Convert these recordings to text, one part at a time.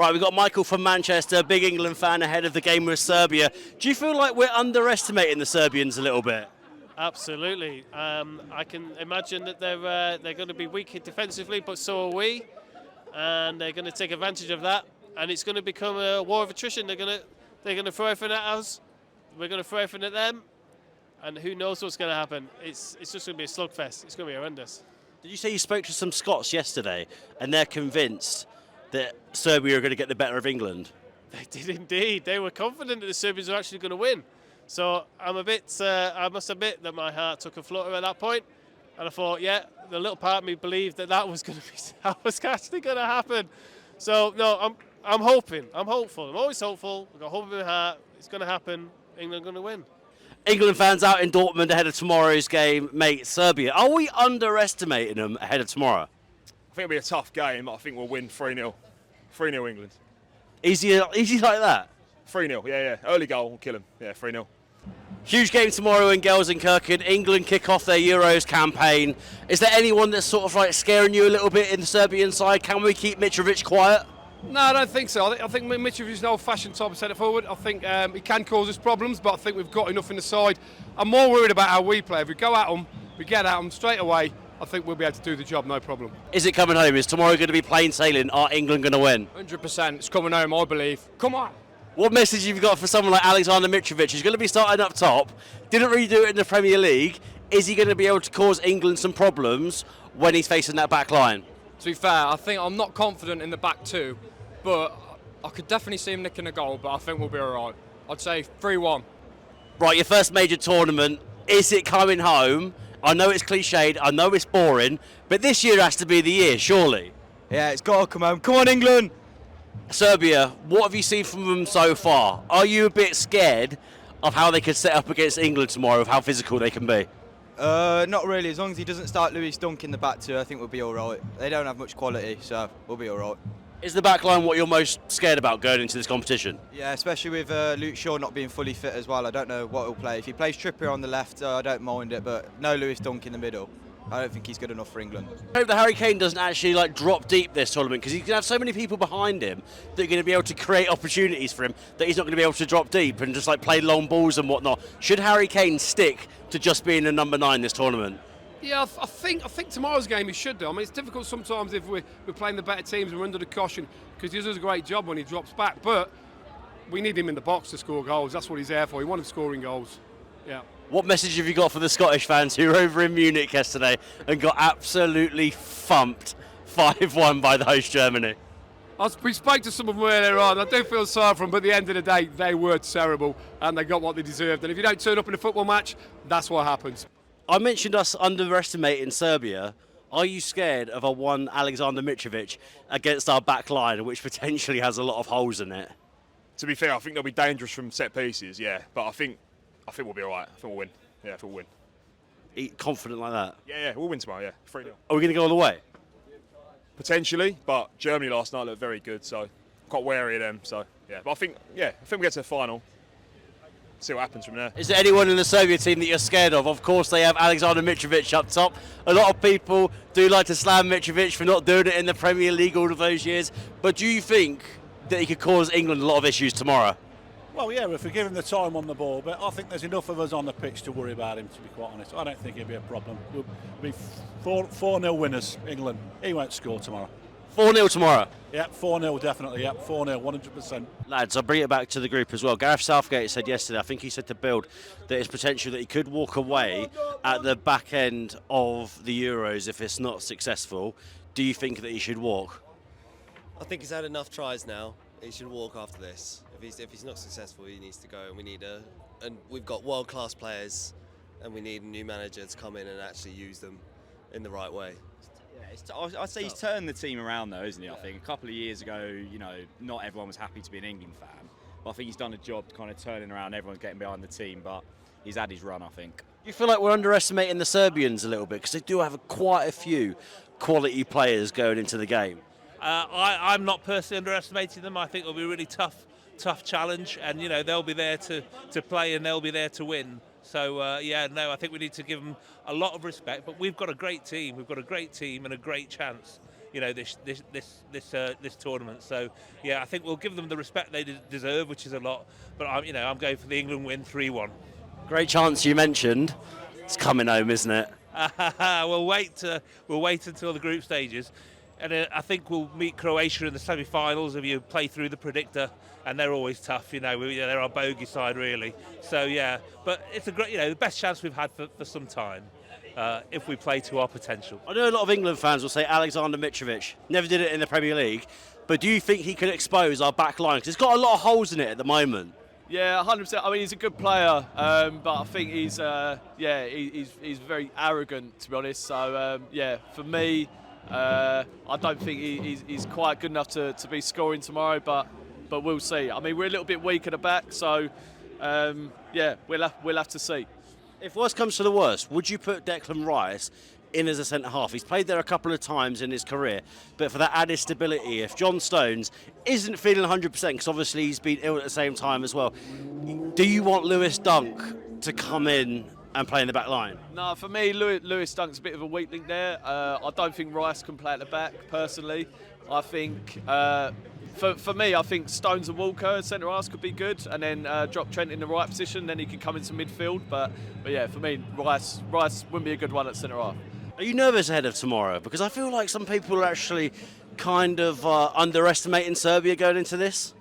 Right, we've got Michael from Manchester, big England fan ahead of the game with Serbia. Do you feel like we're underestimating the Serbians a little bit? Absolutely. I can imagine that they're going to be weak defensively, but so are we, and they're going to take advantage of that. And it's going to become a war of attrition. They're going to throw everything at us. We're going to throw everything at them, and who knows what's going to happen? It's just going to be a slugfest. It's going to be horrendous. Did you say you spoke to some Scots yesterday, and they're convinced that Serbia are going to get the better of England? They did indeed. They were confident that the Serbians were actually going to win. So I must admit that my heart took a flutter at that point, and I thought, yeah, the little part of me believed that was actually going to happen. So no, I'm hoping. I'm hopeful. I'm always hopeful. I've got hope in my heart. It's going to happen. England are going to win. England fans out in Dortmund ahead of tomorrow's game, mate, Serbia. Are we underestimating them ahead of tomorrow? I think it'll be a tough game, but I think we'll win 3-0. 3-0 England. Easy like that? 3-0, yeah. Early goal will kill them. Yeah, 3-0. Huge game tomorrow in Gelsenkirchen. England kick off their Euros campaign. Is there anyone that's sort of like scaring you a little bit in the Serbian side? Can we keep Mitrovic quiet? No, I don't think so. I think Mitrovic is an old-fashioned type of centre forward. I think he can cause us problems, but I think we've got enough in the side. I'm more worried about how we play. If we go at them, we get at them straight away, I think we'll be able to do the job, no problem. Is it coming home? Is tomorrow going to be plain sailing? Are England going to win? 100%. It's coming home, I believe. Come on! What message have you got for someone like Alexander Mitrovic? He's going to be starting up top. Didn't really do it in the Premier League. Is he going to be able to cause England some problems when he's facing that back line? To be fair, I think I'm not confident in the back two, but I could definitely see him nicking a goal, but I think we'll be all right. I'd say 3-1. Right, your first major tournament. Is it coming home? I know it's cliched, I know it's boring, but this year has to be the year, surely. Yeah, it's got to come home. Come on, England! Serbia, what have you seen from them so far? Are you a bit scared of how they could set up against England tomorrow, of how physical they can be? Not really. As long as he doesn't start Lewis Dunk in the back two, I think we'll be all right. They don't have much quality, so we'll be all right. Is the back line what you're most scared about going into this competition? Yeah, especially with Luke Shaw not being fully fit as well. I don't know what he'll play. If he plays Trippier on the left, I don't mind it, but no Lewis Dunk in the middle. I don't think he's good enough for England. I hope that Harry Kane doesn't actually drop deep this tournament, because he's going to have so many people behind him that are going to be able to create opportunities for him that he's not going to be able to drop deep and just play long balls and whatnot. Should Harry Kane stick to just being a number 9 this tournament? Yeah, I think tomorrow's game he should do. I mean, it's difficult sometimes if we're playing the better teams and we're under the caution, because he does a great job when he drops back. But we need him in the box to score goals. That's what he's there for. We want him scoring goals. Yeah. What message have you got for the Scottish fans who were over in Munich yesterday and got absolutely thumped 5-1 by the host Germany? We spoke to some of them earlier on. I do feel sorry for them, but at the end of the day, they were terrible and they got what they deserved. And if you don't turn up in a football match, that's what happens. I mentioned us underestimating Serbia. Are you scared of a one Alexander Mitrovic against our back line, which potentially has a lot of holes in it? To be fair, I think they'll be dangerous from set pieces, yeah. But I think we'll be all right. I think we'll win. Yeah, I think we'll win. Confident like that? Yeah, we'll win tomorrow, yeah. 3-0. Are we going to go all the way? Potentially, but Germany last night looked very good, so I'm quite wary of them. So, yeah. But I think we get to the final. See what happens from there. Is there anyone in the Serbia team that you're scared of? Of course, they have Alexander Mitrovic up top. A lot of people do like to slam Mitrovic for not doing it in the Premier League all of those years. But do you think that he could cause England a lot of issues tomorrow? Well, yeah, if we give him the time on the ball, but I think there's enough of us on the pitch to worry about him, to be quite honest. I don't think it'll be a problem. We'll be 4-0 winners, England. He won't score tomorrow. 4-0 tomorrow? Yeah, 4-0 definitely, yeah, 4-0, 100%. Lads, I'll bring it back to the group as well. Gareth Southgate said yesterday, I think he said to Build, that it's potential that he could walk away at the back end of the Euros if it's not successful. Do you think that he should walk? I think he's had enough tries now. He should walk after this. If he's not successful, he needs to go, and we've got world-class players, and we need a new manager to come in and actually use them in the right way. I'd say he's turned the team around though, isn't he? I think a couple of years ago, not everyone was happy to be an England fan, but I think he's done a job kind of turning around. Everyone's getting behind the team, but he's had his run, I think. Do you feel like we're underestimating the Serbians a little bit, because they do have quite a few quality players going into the game? I'm not personally underestimating them. I think it'll be a really tough challenge, and they'll be there to play and they'll be there to win. So I think we need to give them a lot of respect. But we've got a great team. We've got a great team and a great chance this tournament. So yeah, I think we'll give them the respect they deserve, which is a lot. But I'm going for the England win 3-1. Great chance you mentioned. It's coming home, isn't it? We'll wait until the group stages, and I think we'll meet Croatia in the semi-finals if you play through the predictor, and they're always tough. They're our bogey side really. So yeah, but it's a great, the best chance we've had for some time. If we play to our potential. I know a lot of England fans will say Alexander Mitrovic never did it in the Premier League, but do you think he could expose our back line? Because it's got a lot of holes in it at the moment. Yeah, 100%. I mean, he's a good player, but I think he's very arrogant, to be honest. So for me, I don't think he's quite good enough to be scoring tomorrow. But we'll see. I mean, we're a little bit weak at the back, so we'll have to see. If worst comes to the worst, would you put Declan Rice in as a centre-half? He's played there a couple of times in his career, but for that added stability, if John Stones isn't feeling 100%, because obviously he's been ill at the same time as well, do you want Lewis Dunk to come in and play in the back line? No, for me, Lewis Dunk's a bit of a weak link there. I don't think Rice can play at the back, personally. I think, for me, I think Stones and Walker, centre-half, could be good, and then drop Trent in the right position, then he can come into midfield. But yeah, for me, Rice wouldn't be a good one at centre-half. Are you nervous ahead of tomorrow? Because I feel like some people are actually kind of underestimating Serbia going into this.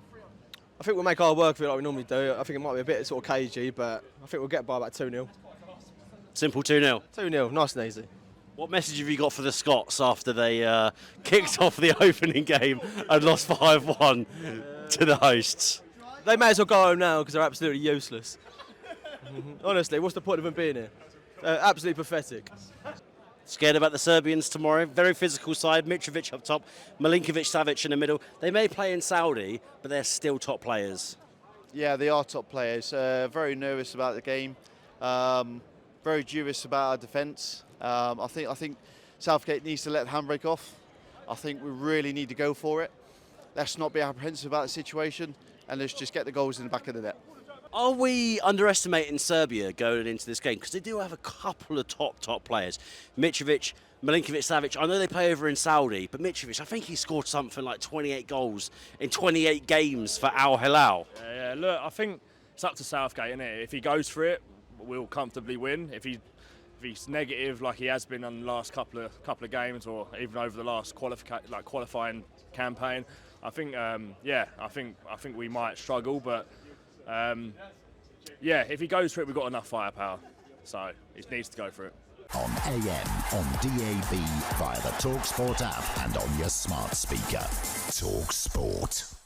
I think we'll make our work of it like we normally do. I think it might be a bit sort of cagey, but I think we'll get by about 2-0. Simple 2-0? 2-0, nice and easy. What message have you got for the Scots after they kicked off the opening game and lost 5-1 to the hosts? They may as well go home now because they're absolutely useless. Honestly, what's the point of them being here? Absolutely pathetic. Scared about the Serbians tomorrow. Very physical side. Mitrovic up top, Milinkovic, Savic in the middle. They may play in Saudi, but they're still top players. Yeah, they are top players. Very nervous about the game. Very dubious about our defence. I think Southgate needs to let the handbrake off. I think we really need to go for it. Let's not be apprehensive about the situation, and let's just get the goals in the back of the net. Are we underestimating Serbia going into this game? Because they do have a couple of top players. Mitrovic, Milinkovic, Savic. I know they play over in Saudi, but Mitrovic, I think he scored something like 28 goals in 28 games for Al Hilal. Yeah, look, I think it's up to Southgate, isn't it? If he goes for it, we'll comfortably win. If he's negative like he has been on the last couple of games, or even over the last qualifying campaign, I think I think we might struggle, but. If he goes for it, we've got enough firepower. So he needs to go for it. On AM, on DAB, via the talkSPORT app and on your smart speaker. talkSPORT.